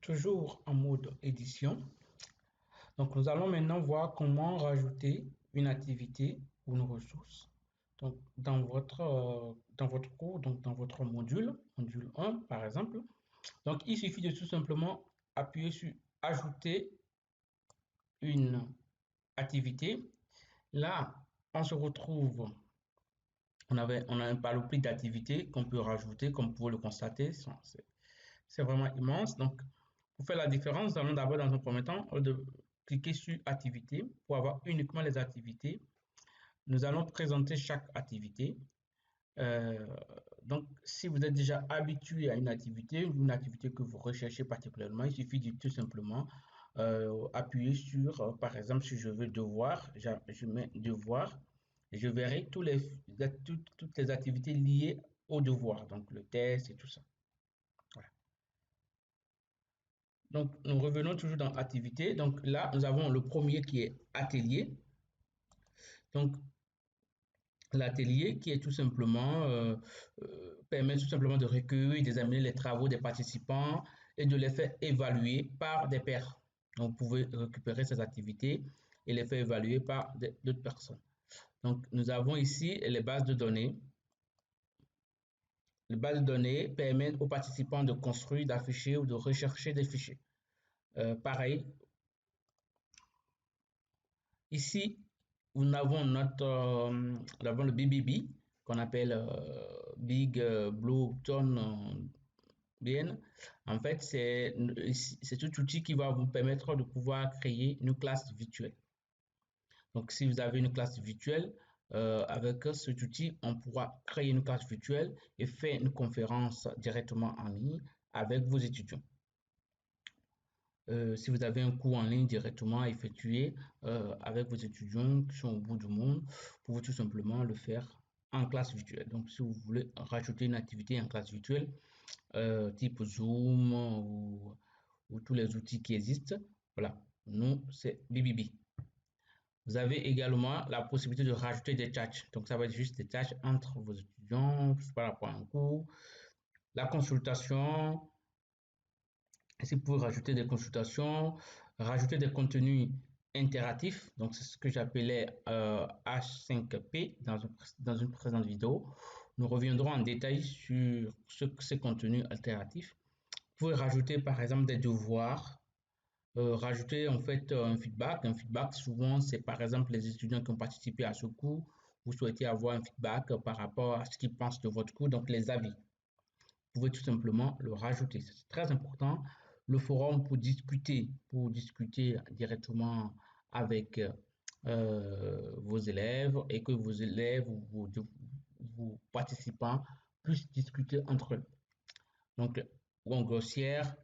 Toujours en mode édition. Donc, nous allons maintenant voir comment rajouter une activité ou une ressource. Donc, dans votre cours, donc dans votre module 1, par exemple. Donc, il suffit de tout simplement appuyer sur Ajouter une activité. Là, on se retrouve, on a un panoplie d'activités qu'on peut rajouter, comme vous pouvez le constater. C'est vraiment immense. Donc, pour faire la différence, nous allons d'abord, dans un premier temps, de cliquer sur Activité pour avoir uniquement les activités. Nous allons présenter chaque activité. Euh, donc, si vous êtes déjà habitué à une activité que vous recherchez particulièrement, il suffit de tout simplement appuyer sur, par exemple, si je veux devoir, je mets devoir, et je verrai toutes les activités liées au devoir, donc le test et tout ça. Voilà. Donc, nous revenons toujours dans activité. Donc là, nous avons le premier qui est atelier. Donc, l'atelier qui est tout simplement permet tout simplement de recueillir, d'examiner les travaux des participants et de les faire évaluer par des pairs. Donc, vous pouvez récupérer ces activités et les faire évaluer par d'autres personnes. Donc, nous avons ici les bases de données. Les bases de données permettent aux participants de construire, d'afficher ou de rechercher des fichiers. Pareil, ici, nous avons le BBB qu'on appelle Big Blue Tone Bien. En fait, c'est tout outil qui va vous permettre de pouvoir créer une classe virtuelle. Donc, si vous avez une classe virtuelle, avec cet outil, on pourra créer une classe virtuelle et faire une conférence directement en ligne avec vos étudiants. Si vous avez un cours en ligne directement à effectuer avec vos étudiants qui sont au bout du monde, vous pouvez tout simplement le faire en classe virtuelle. Donc, si vous voulez rajouter une activité en classe virtuelle, type Zoom ou tous les outils qui existent, voilà, nous, c'est BBB. Vous avez également la possibilité de rajouter des chats. Donc, ça va être juste des chats entre vos étudiants, par rapport à un cours, la consultation. Ici, vous pouvez rajouter des consultations, rajouter des contenus interactifs. Donc, c'est ce que j'appelais H5P dans une présente vidéo. Nous reviendrons en détail sur ces contenus alternatifs. Vous pouvez rajouter, par exemple, des devoirs, rajouter en fait un feedback. Un feedback, souvent, c'est par exemple les étudiants qui ont participé à ce cours. Vous souhaitez avoir un feedback par rapport à ce qu'ils pensent de votre cours, donc les avis. Vous pouvez tout simplement le rajouter. C'est très important. Le forum pour discuter directement avec vos élèves et que vos élèves ou vos participants puissent discuter entre eux. Donc, en grossière,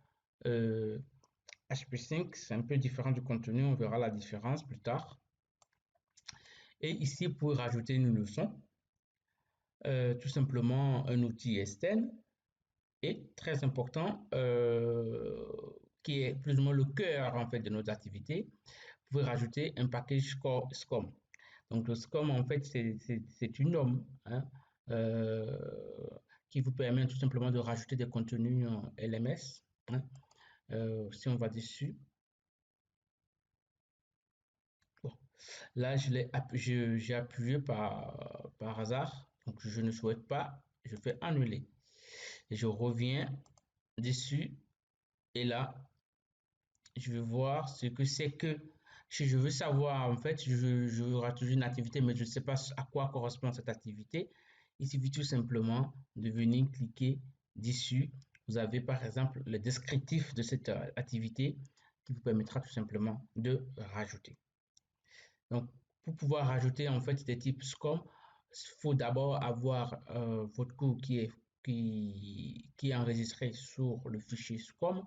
HP5, c'est un peu différent du contenu. On verra la différence plus tard. Et ici, vous pouvez rajouter une leçon. Tout simplement un outil externe et très important, qui est plus ou moins le cœur en fait de notre activité. Vous pouvez rajouter un package SCOM. Donc le SCOM en fait c'est une norme qui vous permet tout simplement de rajouter des contenus en LMS. Si on va dessus, bon. Là j'ai appuyé par hasard, donc je ne souhaite pas, je fais annuler et je reviens dessus et là je vais voir ce que c'est que si je veux savoir, en fait, je veux rajouter une activité, mais je ne sais pas à quoi correspond cette activité. Il suffit tout simplement de venir cliquer dessus. Vous avez par exemple le descriptif de cette activité qui vous permettra tout simplement de rajouter. Donc, pour pouvoir rajouter en fait des types SCOM, il faut d'abord avoir votre cours qui est enregistré sur le fichier SCOM.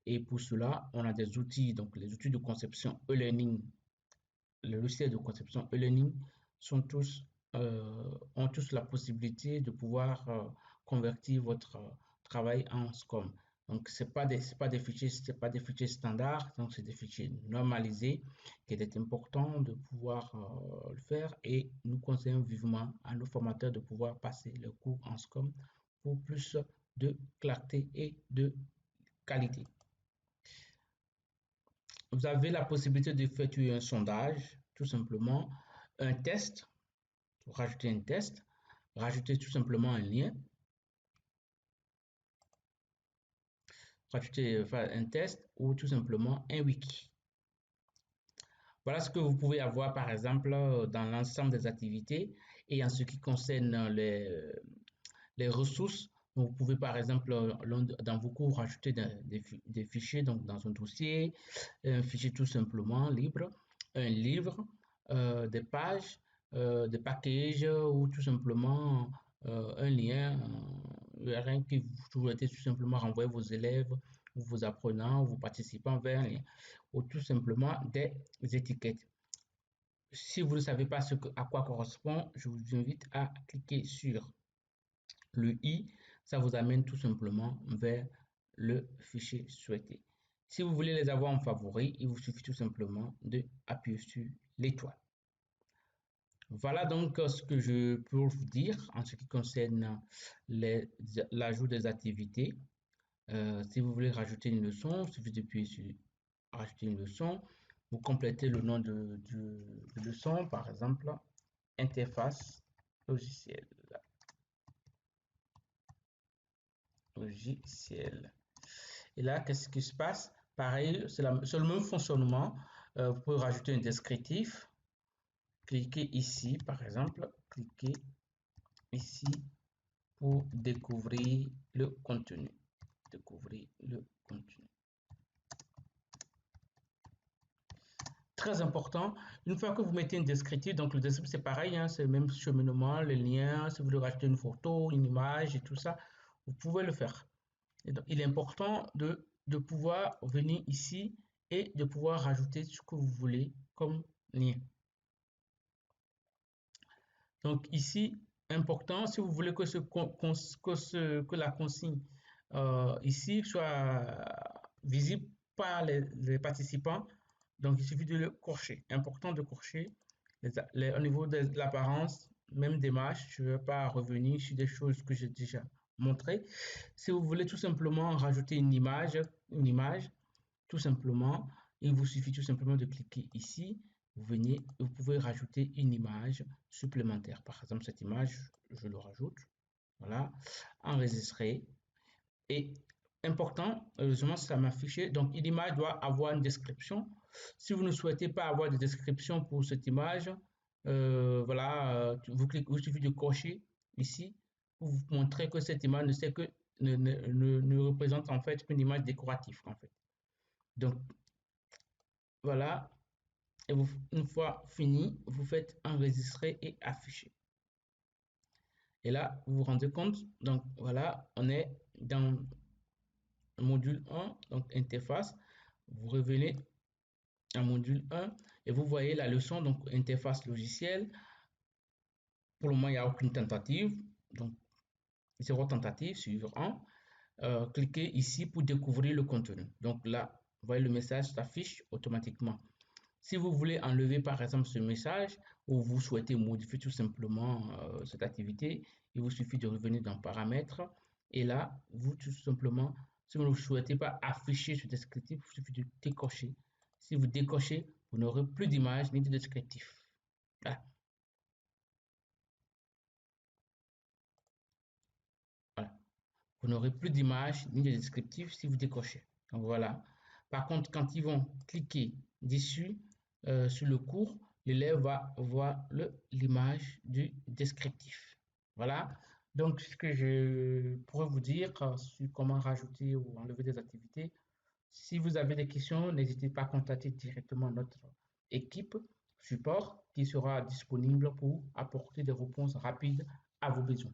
Et pour cela, on a des outils, donc les outils de conception e-learning, les logiciels de conception e-learning ont tous la possibilité de pouvoir convertir votre travail en SCOM. Donc, c'est pas des fichiers standards, donc c'est des fichiers normalisés qu'il est important de pouvoir le faire et nous conseillons vivement à nos formateurs de pouvoir passer le cours en SCOM pour plus de clarté et de qualité. vous avez la possibilité d'effectuer un sondage, tout simplement, un test, rajouter un test, rajouter tout simplement un lien, rajouter un test ou tout simplement un wiki. Voilà ce que vous pouvez avoir par exemple dans l'ensemble des activités et en ce qui concerne les ressources. Donc, vous pouvez par exemple dans vos cours rajouter des fichiers donc dans un dossier, un fichier tout simplement libre, un livre, des pages, des packages ou tout simplement un lien, rien que vous souhaitez tout simplement renvoyer vos élèves ou vos apprenants ou vos participants vers un lien ou tout simplement des étiquettes. Si vous ne savez pas à quoi correspond, je vous invite à cliquer sur le i, ça vous amène tout simplement vers le fichier souhaité. Si vous voulez les avoir en favori, il vous suffit tout simplement de appuyer sur l'étoile. Voilà donc ce que je peux vous dire en ce qui concerne l'ajout des activités. Si vous voulez rajouter une leçon, il suffit d'appuyer sur rajouter une leçon. Vous complétez le nom de leçon, par exemple, interface logicielle. Et là, qu'est-ce qui se passe? Pareil, c'est le même fonctionnement. Vous pouvez rajouter un descriptif. Cliquez ici, par exemple. Cliquez ici pour découvrir le contenu. Découvrir le contenu. Très important, une fois que vous mettez un descriptif, donc le descriptif c'est pareil, hein, c'est le même cheminement, les liens, si vous voulez rajouter une photo, une image et tout ça, vous pouvez le faire. Et donc, il est important de pouvoir venir ici et de pouvoir rajouter ce que vous voulez comme lien. Donc ici, important, si vous voulez que la consigne ici soit visible par les participants, donc il suffit de le cocher. Important de cocher au niveau de l'apparence, même des matchs, je ne vais pas revenir sur des choses que j'ai déjà montrées. Si vous voulez tout simplement rajouter une image, tout simplement, il vous suffit tout simplement de cliquer ici. Vous pouvez rajouter une image supplémentaire. Par exemple, cette image, je le rajoute. Voilà, enregistrer. Et important, heureusement, ça m'a affiché. Donc, une image doit avoir une description. Si vous ne souhaitez pas avoir de description pour cette image, voilà, vous suffit de cocher ici pour vous montrer que cette image ne représente en fait qu'une image décorative en fait. Donc, voilà, et une fois fini, vous faites enregistrer et afficher. Et là, vous vous rendez compte, donc voilà, on est dans le module 1, donc interface. Vous revenez en module 1 et vous voyez la leçon, donc interface logicielle. Pour le moment, il n'y a aucune tentative, donc 0 tentative sur 1. Cliquez ici pour découvrir le contenu. Donc là, vous voyez le message s'affiche automatiquement. Si vous voulez enlever par exemple ce message ou vous souhaitez modifier tout simplement cette activité, il vous suffit de revenir dans paramètres et là, vous tout simplement, si vous ne souhaitez pas afficher ce descriptif, il vous suffit de décocher. Si vous décochez, vous n'aurez plus d'image ni de descriptif. Voilà. Voilà. Vous n'aurez plus d'image ni de descriptif si vous décochez. Donc voilà. Par contre, quand ils vont cliquer dessus, sur le cours, l'élève va voir l'image du descriptif. Voilà. Donc, ce que je pourrais vous dire sur comment rajouter ou enlever des activités. Si vous avez des questions, n'hésitez pas à contacter directement notre équipe support qui sera disponible pour apporter des réponses rapides à vos besoins.